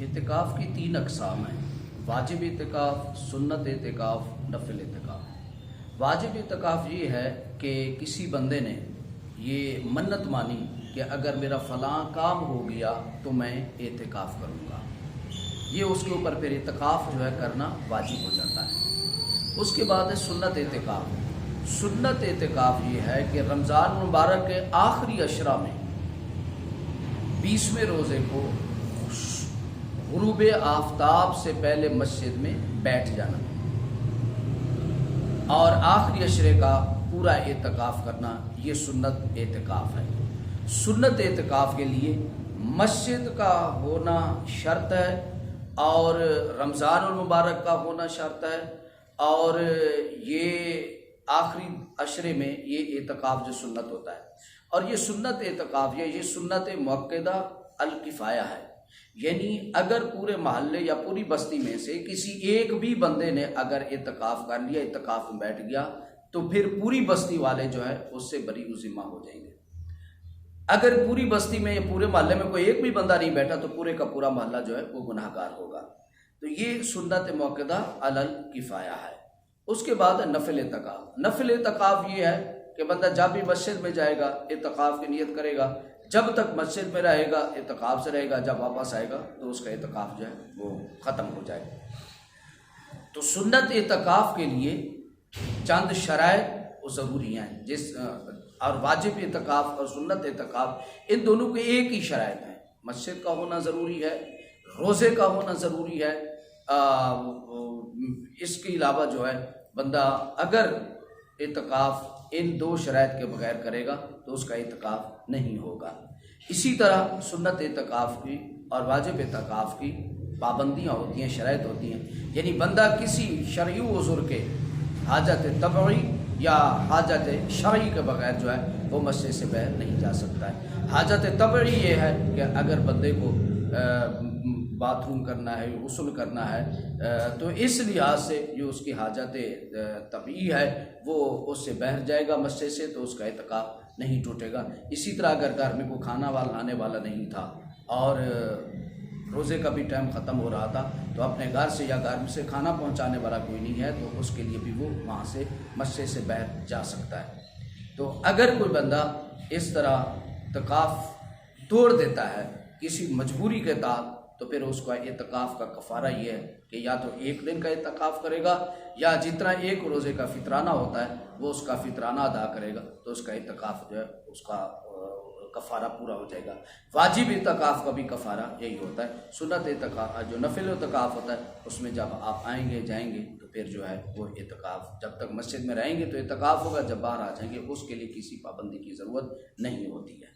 اعتکاف کی 3 اقسام ہیں: واجب اعتکاف، سنت اعتکاف، نفل اعتکاف۔ واجب اعتکاف یہ ہے کہ کسی بندے نے یہ منت مانی کہ اگر میرا فلاں کام ہو گیا تو میں اعتکاف کروں گا، یہ اس کے اوپر پھر اعتکاف جو ہے کرنا واجب ہو جاتا ہے۔ اس کے بعد ہے سنت اعتکاف۔ سنت اعتکاف یہ ہے کہ رمضان مبارک کے آخری عشرہ میں 20ویں روزے کو غروب آفتاب سے پہلے مسجد میں بیٹھ جانا اور آخری عشرے کا پورا اعتکاف کرنا، یہ سنت اعتکاف ہے۔ سنت اعتکاف کے لیے مسجد کا ہونا شرط ہے اور رمضان المبارک کا ہونا شرط ہے، اور یہ آخری عشرے میں یہ اعتکاف جو سنت ہوتا ہے۔ اور یہ سنت اعتکاف یہ سنت مؤکدہ الکفایہ ہے، یعنی اگر پورے محلے یا پوری بستی میں سے کسی ایک بھی بندے نے اگر اعتکاف کر لیا، اعتکاف میں بیٹھ گیا، تو پھر پوری بستی والے جو ہے اس سے بری و ذمہ ہو جائیں گے۔ اگر پوری بستی میں یا پورے محلے میں کوئی ایک بھی بندہ نہیں بیٹھا تو پورے کا پورا محلہ جو ہے وہ گناہ گار ہوگا۔ تو یہ سنت مؤکدہ الکفایہ ہے۔ اس کے بعد ہے نفل اعتکاف۔ نفل اعتکاف یہ ہے کہ بندہ جب بھی مسجد میں جائے گا اعتکاف کی نیت کرے گا، جب تک مسجد میں رہے گا اعتکاف سے رہے گا، جب واپس آئے گا تو اس کا اعتکاف جو ہے وہ ختم ہو جائے گا۔ تو سنت اعتکاف کے لیے چند شرائط ضروری ہیں، اور واجب اعتکاف اور سنت اعتکاف ان دونوں کے ایک ہی شرائط ہیں: مسجد کا ہونا ضروری ہے، روزے کا ہونا ضروری ہے۔ اس کے علاوہ جو ہے بندہ اگر اعتکاف ان 2 شرائط کے بغیر کرے گا تو اس کا اعتکاف نہیں ہوگا۔ اسی طرح سنت اعتکاف کی اور واجب اعتکاف کی پابندیاں ہوتی ہیں، شرائط ہوتی ہیں، یعنی بندہ کسی شرعی عذر کے حاجت طبعی یا حاجت شرعی کے بغیر جو ہے وہ مسجد سے باہر نہیں جا سکتا ہے۔ حاجت طبعی یہ ہے کہ اگر بندے کو باتھ روم کرنا ہے، غسل کرنا ہے، تو اس لحاظ سے جو اس کی حاجت طبعی ہے وہ اس سے باہر جائے گا مسجد سے، تو اس کا اعتکاف نہیں ٹوٹے گا۔ اسی طرح اگر گھر میں کوئی کھانا لانے والا نہیں تھا اور روزے کا بھی ٹائم ختم ہو رہا تھا تو اپنے گھر سے یا گھر سے کھانا پہنچانے والا کوئی نہیں ہے تو اس کے لیے بھی وہ وہاں سے مسجد سے باہر جا سکتا ہے۔ تو اگر کوئی بندہ اس طرح اعتکاف توڑ دیتا ہے کسی مجبوری کے تحت، تو پھر اس کا اعتکاف کا کفارہ یہ ہے کہ یا تو 1 دن کا اعتکاف کرے گا یا جتنا ایک روزے کا فطرانہ ہوتا ہے وہ اس کا فطرانہ ادا کرے گا، تو اس کا اعتکاف جو ہے اس کا کفارہ پورا ہو جائے گا۔ واجب اعتکاف کا بھی کفارہ یہی ہوتا ہے۔ سنت اعتکاف جو نفل اعتکاف ہوتا ہے اس میں جب آپ آئیں گے جائیں گے تو پھر جو ہے وہ اعتکاف، جب تک مسجد میں رہیں گے تو اعتکاف ہوگا، جب باہر آ جائیں گے اس کے لیے کسی پابندی کی ضرورت نہیں ہوتی ہے۔